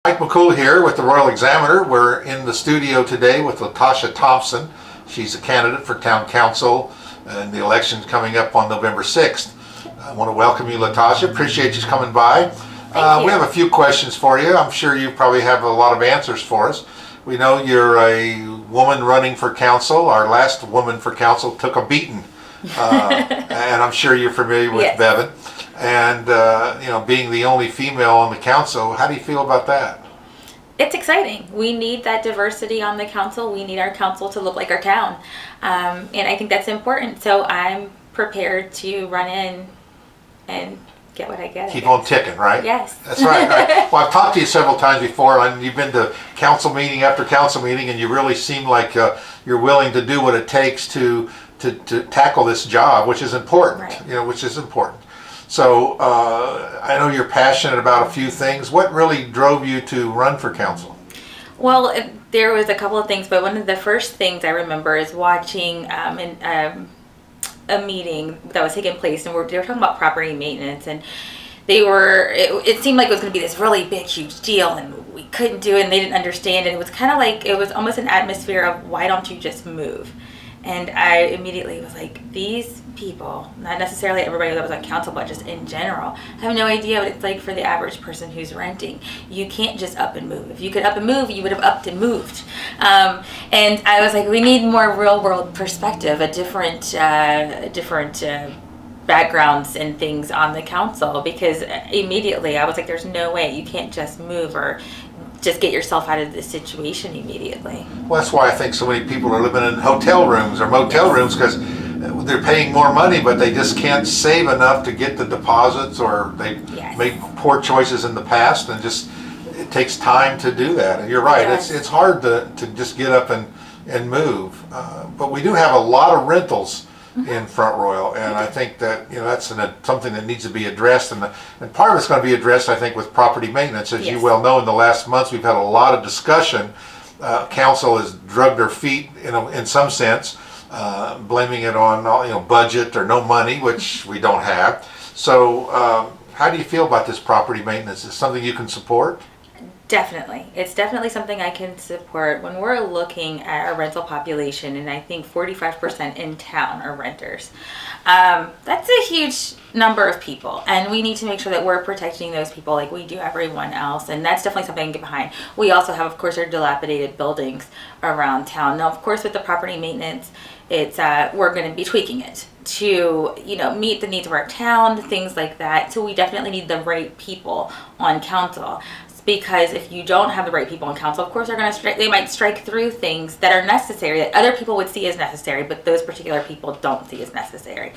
Mike McCool here with the Royal Examiner. We're in the studio today with Letasha Thompson. She's a candidate for town council and the election's coming up on November 6th. I want to welcome you, Letasha. Appreciate you coming by. Thank you. We have a few questions for you. I'm sure you probably have a lot of answers for us. We know you're a woman running for council. Our last woman for council took a beating. And I'm sure you're familiar with Yes. Bevan. And, being the only female on the council, how do you feel about that? It's exciting. We need that diversity on the council. We need our council to look like our town. And I think that's important. So I'm prepared to run in and get what I get. Keep on ticking, right? Yes. That's right. Well, I've talked to you several times before, and you've been to council meeting after council meeting, and you really seem like you're willing to do what it takes to tackle this job, which is important. Right. Which is important. So I know you're passionate about a few things. What really drove you to run for council? Well, there was a couple of things, but one of the first things I remember is watching a meeting that was taking place, and they were talking about property maintenance, and it seemed like it was going to be this really big, huge deal, and we couldn't do it, and they didn't understand, and it was kind of like, it was almost an atmosphere of, why don't you just move? And I immediately was like, these people, not necessarily everybody that was on council, but just in general, have no idea what it's like for the average person who's renting. You can't just up and move. If you could up and move, you would have upped and moved. And I was like, we need more real world perspective, a different backgrounds and things on the council, because immediately I was like, there's no way you can't just move or just get yourself out of this situation immediately. Well, that's why I think so many people are living in hotel rooms or motel rooms, because they're paying more money, but they just can't save enough to get the deposits, or they made poor choices in the past, and just it takes time to do that. And you're right, it's hard to just get up and move. But we do have a lot of rentals in Front Royal, and I think that that's something that needs to be addressed, and part of it's going to be addressed, I think, with property maintenance. As you well know, in the last months we've had a lot of discussion. Council has drugged their feet in some sense, blaming it on budget or no money, which we don't have. So how do you feel about this property maintenance? Is it something you can support? Definitely. It's definitely something I can support. When we're looking at our rental population, and I think 45% in town are renters, that's a huge number of people, and we need to make sure that we're protecting those people like we do everyone else, and that's definitely something I can get behind. We also have, of course, our dilapidated buildings around town. Now, of course, with the property maintenance, it's we're going to be tweaking it to meet the needs of our town, things like that. So we definitely need the right people on council. Because if you don't have the right people in council, of course they might strike through things that are necessary, that other people would see as necessary, but those particular people don't see as necessary.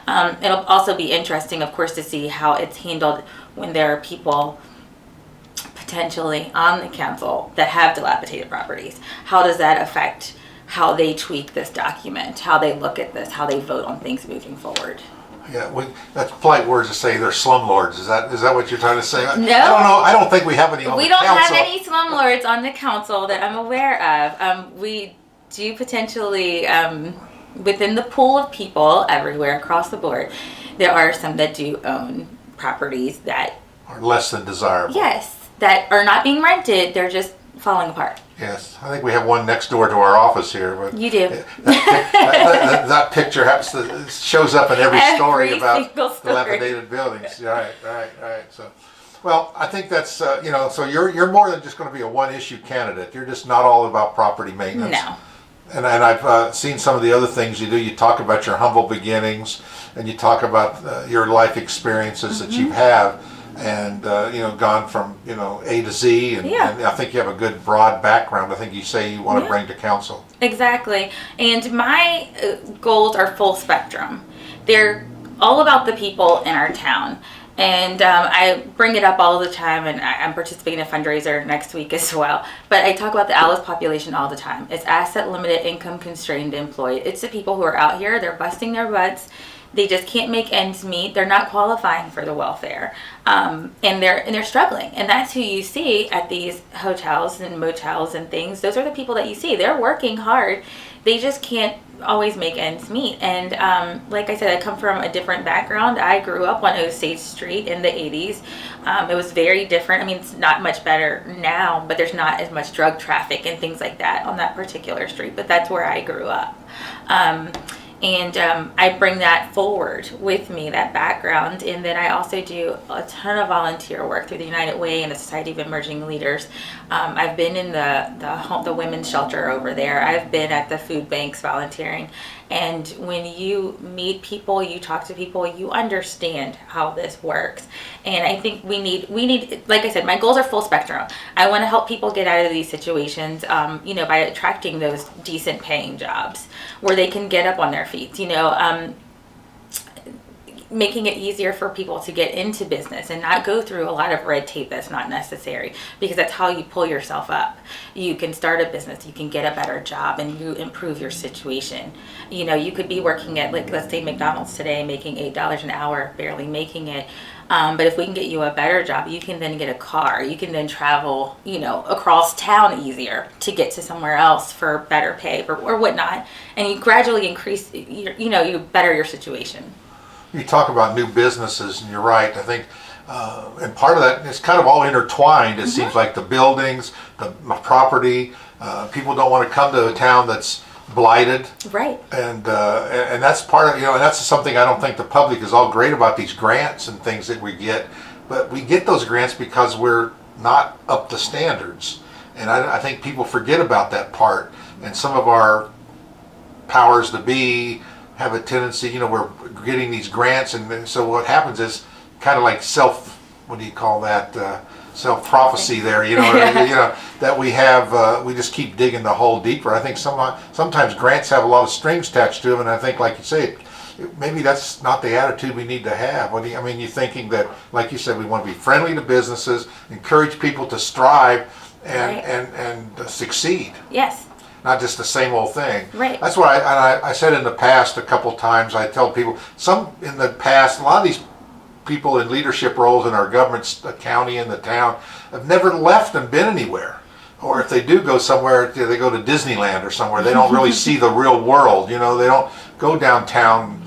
It'll also be interesting, of course, to see how it's handled when there are people potentially on the council that have dilapidated properties. How does that affect how they tweak this document, how they look at this, how they vote on things moving forward? Yeah, that's polite words to say they're slumlords. Is that what you're trying to say? No. I don't know. I don't think we have any on the council. We don't have any slumlords on the council that I'm aware of. We do potentially, within the pool of people everywhere across the board, there are some that do own properties that are less than desirable. Yes, that are not being rented. They're just falling apart. Yes, I think we have one next door to our office here. But you do. That picture shows up in every story about dilapidated buildings. Right. So, well, I think that's So you're more than just going to be a one-issue candidate. You're just not all about property maintenance. No. And I've seen some of the other things you do. You talk about your humble beginnings, and you talk about your life experiences that you have. And gone from A to Z, and I think you have a good broad background. I think you say you want to bring to council. Exactly, and my goals are full spectrum. They're all about the people in our town, and I bring it up all the time. And I'm participating in a fundraiser next week as well. But I talk about the ALICE population all the time. It's asset limited, income constrained, employed. It's the people who are out here. They're busting their butts. They just can't make ends meet. They're not qualifying for the welfare, and they're struggling. And that's who you see at these hotels and motels and things. Those are the people that you see. They're working hard. They just can't always make ends meet. And like I said, I come from a different background. I grew up on Osage Street in the 80s. It was very different. I mean, it's not much better now, but there's not as much drug traffic and things like that on that particular street. But that's where I grew up. I bring that forward with me, that background. And then I also do a ton of volunteer work through the United Way and the Society of Emerging Leaders. I've been in the women's shelter over there. I've been at the food banks volunteering. And when you meet people, you talk to people, you understand how this works. And I think we need, like I said, my goals are full spectrum. I want to help people get out of these situations, by attracting those decent paying jobs where they can get up on their feet, making it easier for people to get into business and not go through a lot of red tape that's not necessary, because that's how you pull yourself up. You can start a business, you can get a better job, and you improve your situation. You could be working at, like, let's say McDonald's today, making $8 an hour, barely making it. But if we can get you a better job, you can then get a car. You can then travel, across town easier to get to somewhere else for better pay or whatnot. And you gradually increase, you better your situation. You talk about new businesses, and you're right. I think, and part of that is kind of all intertwined. It seems like the buildings, the property. People don't want to come to a town that's blighted, right? And that's part of, and that's something I don't think the public is all great about, these grants and things that we get. But we get those grants because we're not up to standards, and I think people forget about that part. And some of our powers to be have a tendency, we're getting these grants, and so what happens is kind of like self-prophecy there, that we have, we just keep digging the hole deeper. I think sometimes grants have a lot of strings attached to them, and I think, like you say, maybe that's not the attitude we need to have. You're thinking that, like you said, we want to be friendly to businesses, encourage people to strive and succeed. Yes. Not just the same old thing. Right. That's what I said in the past a couple times. I tell people, in the past, a lot of these people in leadership roles in our government, the county and the town, have never left and been anywhere. Or if they do go somewhere, they go to Disneyland or somewhere. They don't really see the real world. They don't go downtown,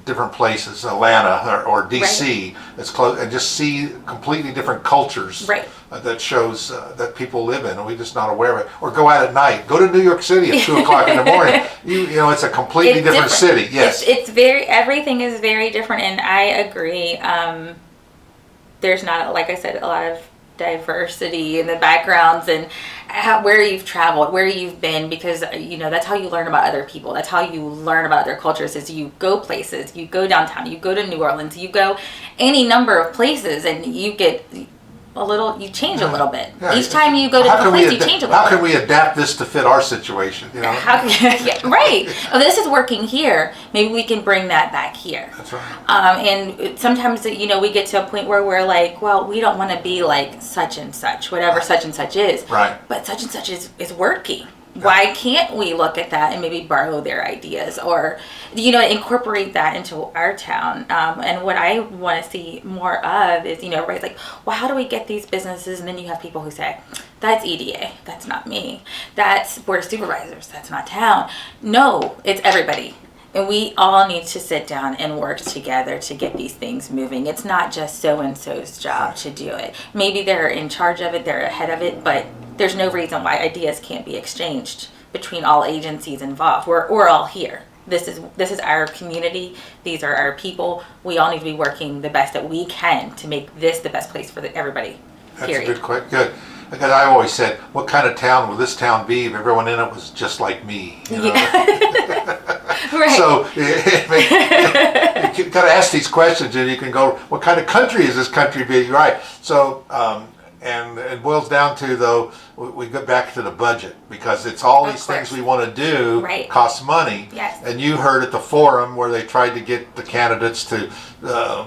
different places, Atlanta or DC, that's close, and just see completely different cultures. Right. That shows that people live in, and we're just not aware of it. Or go out at night. Go to New York City at 2 o'clock in the morning. It's a completely different city. Yes. Everything is very different, and I agree. There's not, like I said, a lot of diversity in the backgrounds and where you've traveled, where you've been, because that's how you learn about other people. That's how you learn about other cultures, is you go places, you go downtown, you go to New Orleans, you go any number of places, and you get you change a little bit. Yeah. Each time you go to a place, you change a little bit. How can we adapt this to fit our situation? Right. Oh, this is working here. Maybe we can bring that back here. That's right. And sometimes, we get to a point where we're like, well, we don't want to be like such and such, whatever such and such is. Right. But such and such is working. Why can't we look at that and maybe borrow their ideas, or incorporate that into our town? And what I want to see more of is, everybody's like, well, how do we get these businesses? And then you have people who say, that's EDA, that's not me, that's Board of Supervisors, that's not town. No, it's everybody. And we all need to sit down and work together to get these things moving. It's not just so-and-so's job to do it. Maybe they're in charge of it, they're ahead of it, but there's no reason why ideas can't be exchanged between all agencies involved. We're all here. This is our community. These are our people. We all need to be working the best that we can to make this the best place for everybody. Period. That's a good. Because I always said, what kind of town would this town be if everyone in it was just like me? Right. So you got to ask these questions, and you can go, what kind of country is this country being? Right. So, and it boils down to, though, we go back to the budget, because it's all these things we want to do cost money. Yes. And you heard at the forum where they tried to get the candidates to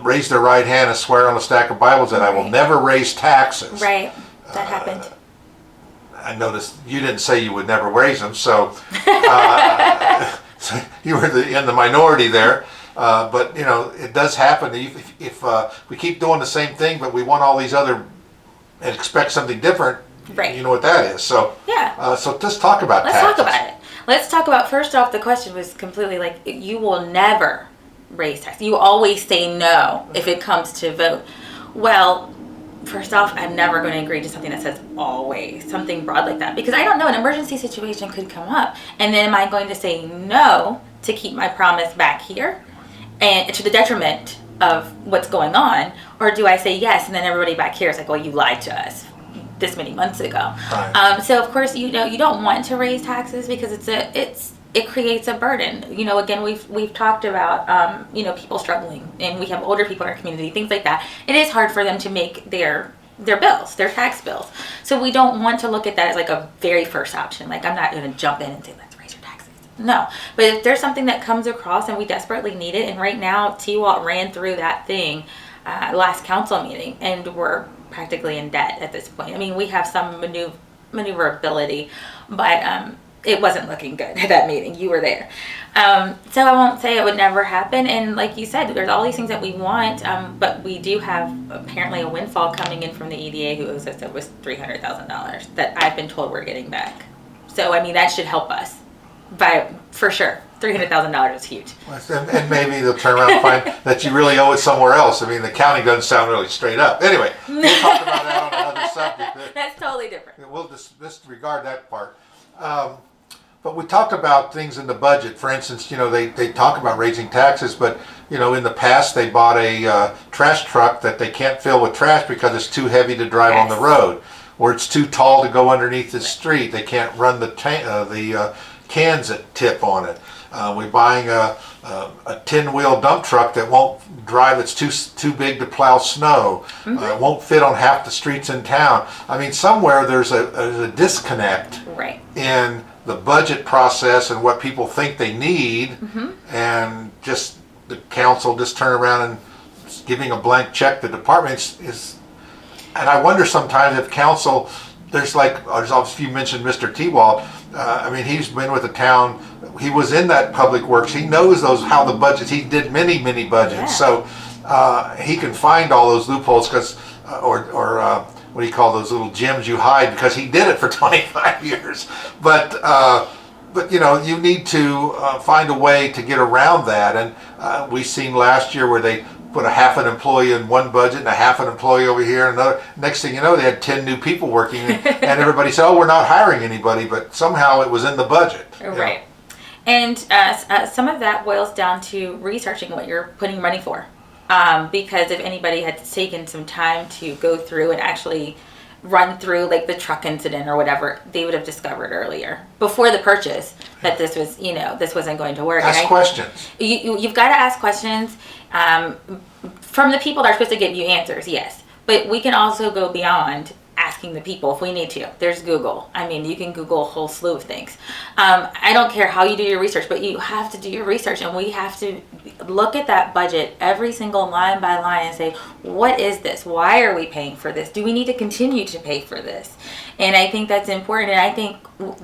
raise their right hand and swear on a stack of Bibles that I will never raise taxes. Right. That happened. I noticed you didn't say you would never raise them, so, so you were in the minority there. But it does happen. If we keep doing the same thing, but we want all these other and expect something different, right? You know what that is. So yeah. So just talk about taxes. Let's talk about it. let's talk about, first off, the question was completely like, you will never raise taxes. You always say no if it comes to vote. Well, first off, I'm never going to agree to something that says always, something broad like that. Because I don't know, an emergency situation could come up. And then am I going to say no to keep my promise back here and to the detriment of what's going on? Or do I say yes and then everybody back here is like, well, you lied to us this many months ago. Right. So of course, you don't want to raise taxes because it creates a burden. Again, we've talked about people struggling, and we have older people in our community, things like that. It is hard for them to make their bills, their tax bills. So we don't want to look at that as like a very first option. Like, I'm not going to jump in and say, let's raise your taxes. No, but if there's something that comes across and we desperately need it, and right now TWAT ran through that thing last council meeting, and we're practically in debt at this point. I mean, we have some maneuverability, but it wasn't looking good at that meeting. You were there. So I won't say it would never happen. And like you said, there's all these things that we want, but we do have apparently a windfall coming in from the EDA who owes us, it was $300,000 that I've been told we're getting back. So, I mean, that should help us, but for sure. $300,000 is huge. And maybe they'll turn around and find that you really owe it somewhere else. I mean, the county doesn't sound really straight up. Anyway, we'll talk about that on another subject. That's totally different. We'll disregard that part. But we talked about things in the budget. For instance, they talk about raising taxes, but, in the past they bought a trash truck that they can't fill with trash because it's too heavy to drive on the road, or it's too tall to go underneath the street. They can't run the cans that tip on it. We're buying a 10-wheel dump truck that won't drive. It's too big to plow snow. Won't fit on half the streets in town. I mean, somewhere there's a disconnect in the budget process and what people think they need, and just the council just turn around and giving a blank check to departments is. And I wonder sometimes if council, there's obviously you mentioned Mr. T-Wall. I mean, he's been with the town. He was in that public works. He knows how the budgets. He did many budgets, so he can find all those loopholes because, or what do you call those little gems you hide, because he did it for 25 years. But you need to find a way to get around that. And we seen last year where they put a half an employee in one budget and a half an employee over here, and another. Next thing you know, they had 10 new people working, and everybody said, "Oh, we're not hiring anybody," but somehow it was in the budget. Right. And some of that boils down to researching what you're putting money for. Because if anybody had taken some time to go through and actually run through like the truck incident or whatever, they would have discovered earlier before the purchase that this was, this wasn't going to work. Ask questions. You've got to ask questions from the people that are supposed to give you answers, yes. But we can also go beyond asking the people if we need to. There's Google. I mean, you can Google a whole slew of things. I don't care how you do your research, but you have to do your research, and we have to look at that budget every single line by line and say, what is this? Why are we paying for this? Do we need to continue to pay for this? And I think that's important, and I think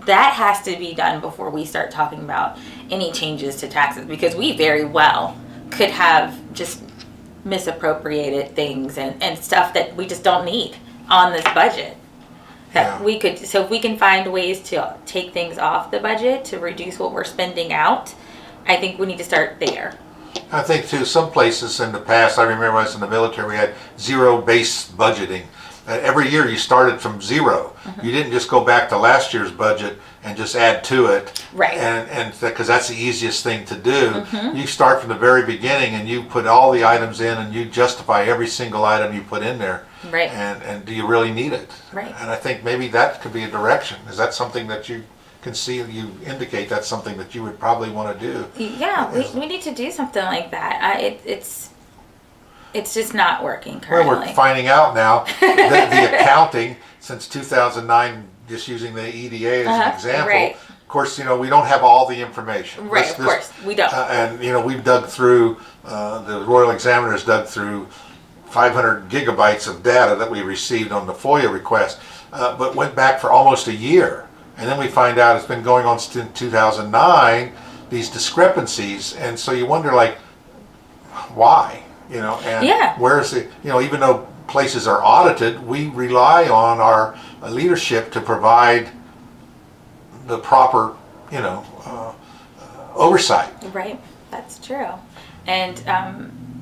that has to be done before we start talking about any changes to taxes, because we very well could have just misappropriated things and stuff that we just don't need on this budget that we could. So if we can find ways to take things off the budget to reduce what we're spending out, I think we need to start there. I think too, some places in the past, I remember when I was in the military, we had zero-based budgeting. Every year you started from zero. You didn't just go back to last year's budget and just add to it. Right. And because that's the easiest thing to do. You start from the very beginning and you put all the items in and you justify every single item you put in there. Right. And do you really need it? Right. And I think maybe that could be a direction. Is that something that you can see, you indicate that's something that you would probably want to do? Yeah, we need to do something like that. It's just not working currently. Well, we're finding out now that the accounting since 2009, just using the EDA as an example. Right. Of course, we don't have all the information. Right, of course, we don't. And we've dug through, the Royal Examiners dug through 500 gigabytes of data that we received on the FOIA request, but went back for almost a year. And then we find out it's been going on since 2009, these discrepancies. And so you wonder, why? And where's the, even though places are audited, we rely on our leadership to provide the proper oversight. Right, that's true. And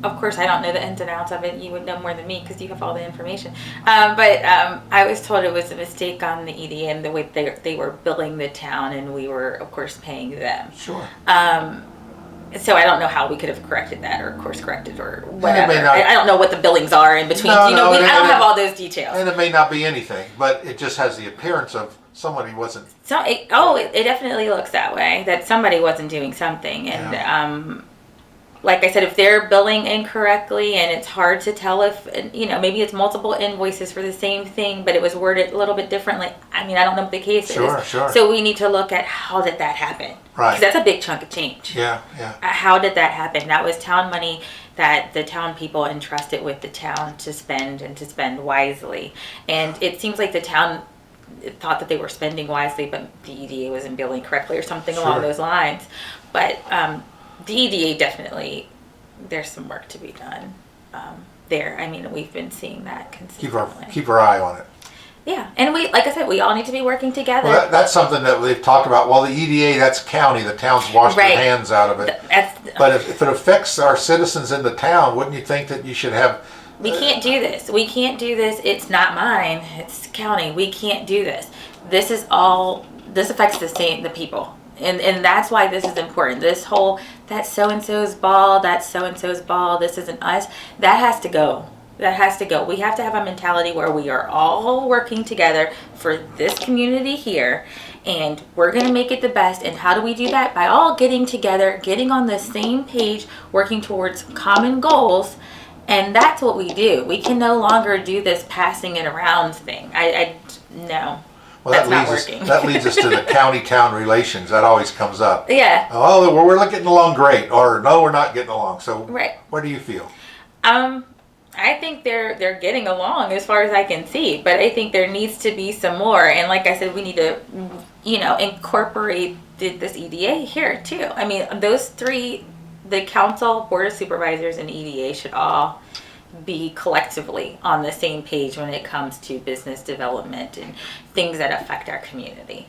of course, I don't know the ins and outs of it. You would know more than me because you have all the information. But I was told it was a mistake on the EDA and the way they were billing the town, and we were, of course, paying them. Sure. So I don't know how we could have corrected that or course corrected or whatever. It may not, I don't know what the billings are in between. I don't have all those details. And it may not be anything, but it just has the appearance of somebody wasn't. So it definitely looks that way, that somebody wasn't doing something. And like I said, if they're billing incorrectly and it's hard to tell if, maybe it's multiple invoices for the same thing, but it was worded a little bit differently. I mean, I don't know what the case is. Sure. So we need to look at how did that happen? Right. Because that's a big chunk of change. Yeah. How did that happen? That was town money that the town people entrusted with the town to spend and to spend wisely. And it seems like the town thought that they were spending wisely, but the EDA wasn't billing correctly or something along those lines. But the EDA definitely, there's some work to be done there. I mean, we've been seeing that consistently. Keep our eye on it. Yeah, and like I said, we all need to be working together. Well, that's something that they've talked about. Well, the EDA, that's county. The town's washed their hands out of it. But if it affects our citizens in the town, wouldn't you think that you should have... We can't do this. We can't do this. It's not mine. It's county. We can't do this. This affects the people. And that's why this is important. This whole, that's so-and-so's ball, that's so-and-so's ball, this isn't us. That has to go. That has to go. We have to have a mentality where we are all working together for this community here, and we're going to make it the best. And how do we do that? By all getting together, getting on the same page, working towards common goals. And that's what we do. We can no longer do this passing it around thing. No. Well, that leads us to the county-town relations. That always comes up. Yeah. Oh, we're getting along great, or no, we're not getting along. So, right. What do you feel? I think they're getting along as far as I can see, but I think there needs to be some more. And like I said, we need to, incorporate this EDA here too. I mean, those three, the council, board of supervisors, and EDA should all be collectively on the same page when it comes to business development and things that affect our community,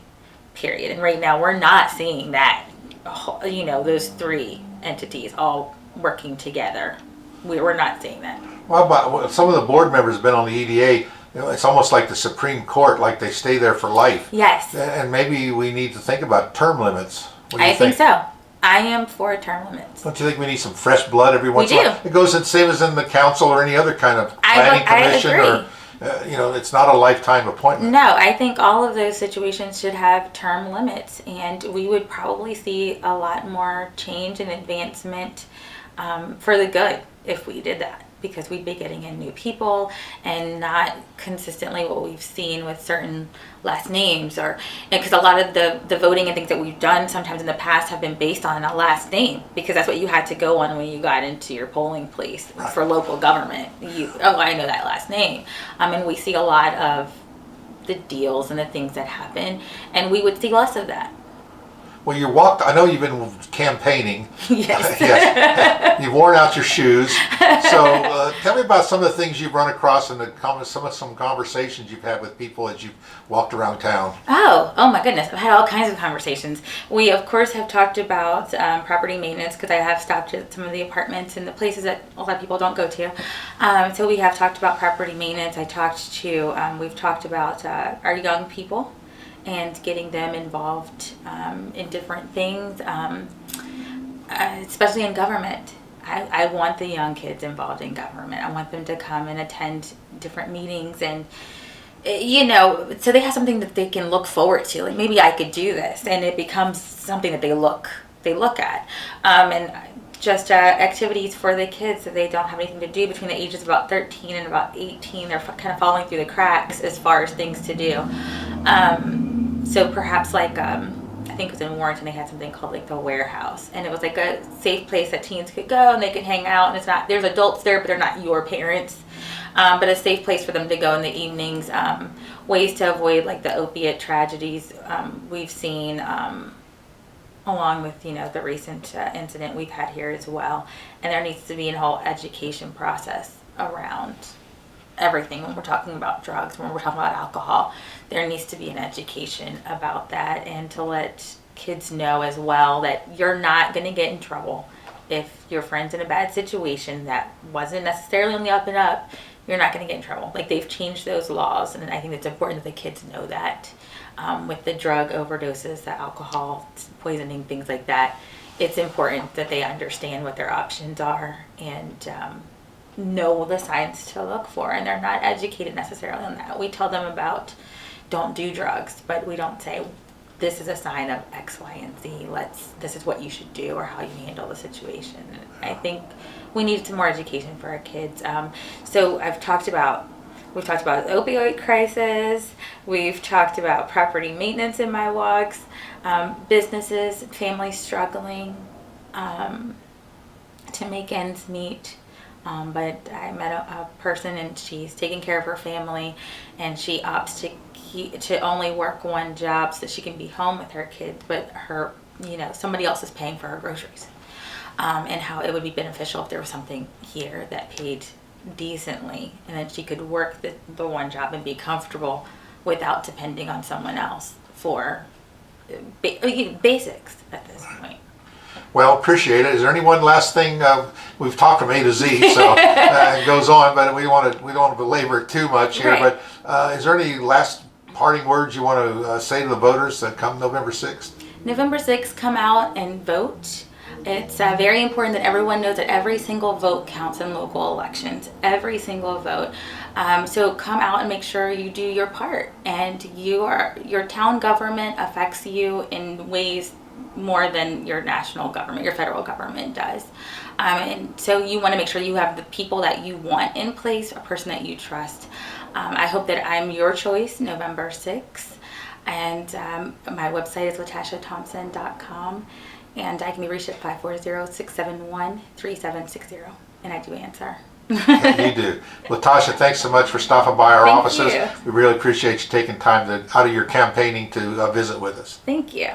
period. And right now we're not seeing that, those three entities all working together. We're not seeing that. Well, but some of the board members have been on the EDA. It's almost like the Supreme Court, like they stay there for life. Yes. And maybe we need to think about term limits. What do you think so. I am for term limits. Don't you think we need some fresh blood every once in a while? It goes the same as in the council or any other kind of planning commission. I agree. It's not a lifetime appointment. No, I think all of those situations should have term limits, and we would probably see a lot more change and advancement for the good if we did that, because we'd be getting in new people and not consistently what we've seen with certain last names, or because a lot of the voting and things that we've done sometimes in the past have been based on a last name, because that's what you had to go on when you got into your polling place for local government. I know that last name. And we see a lot of the deals and the things that happen, and we would see less of that. Well, I know you've been campaigning. Yes. Yes. You've worn out your shoes. So tell me about some of the things you've run across and some conversations you've had with people as you've walked around town. Oh my goodness. I've had all kinds of conversations. We, of course, have talked about property maintenance, because I have stopped at some of the apartments and the places that a lot of people don't go to. So we have talked about property maintenance. We've talked about our young people and getting them involved in different things, especially in government. I want the young kids involved in government. I want them to come and attend different meetings, and so they have something that they can look forward to. Like, maybe I could do this, and it becomes something that they look at, and just activities for the kids that they don't have anything to do between the ages of about 13 and about 18. They're kind of falling through the cracks as far as things to do. So perhaps I think it was in Warrenton, they had something called like the warehouse, and it was like a safe place that teens could go and they could hang out, and there's adults there, but they're not your parents, but a safe place for them to go in the evenings. Ways to avoid like the opiate tragedies we've seen, along with the recent incident we've had here as well. And there needs to be a whole education process around everything. When we're talking about drugs, when we're talking about alcohol, there needs to be an education about that, and to let kids know as well that you're not going to get in trouble. If your friend's in a bad situation that wasn't necessarily on the up and up, you're not going to get in trouble. Like, they've changed those laws, and I think it's important that the kids know that. With the drug overdoses, the alcohol poisoning, things like that, it's important that they understand what their options are and know the signs to look for. And they're not educated necessarily on that. We tell them about don't do drugs, but we don't say this is a sign of X, Y, and Z. This is what you should do or how you handle the situation. I think we need some more education for our kids. So we've talked about the opioid crisis. We've talked about property maintenance in my walks, businesses, families struggling to make ends meet. But I met a person, and she's taking care of her family, and she opts to only work one job so that she can be home with her kids, but somebody else is paying for her groceries. And how it would be beneficial if there was something here that paid decently, and then she could work the one job and be comfortable without depending on someone else for basics at this point. Well, appreciate it. Is there any one last thing? We've talked from A to Z, so it goes on, but we don't want to belabor it too much here. Right. But is there any last parting words you want to say to the voters that come November 6th? November 6th, come out and vote. It's very important that everyone knows that every single vote counts in local elections. Every single vote. So come out and make sure you do your part. And your town government affects you in ways more than your national government, your federal government does. And so you want to make sure you have the people that you want in place, a person that you trust. I hope that I'm your choice November 6th. And my website is letashathompson.com. And I can be reached at 540-671-3760. And I do answer. You do. Letasha, thanks so much for stopping by our offices. You. We really appreciate you taking time out of your campaigning to visit with us. Thank you.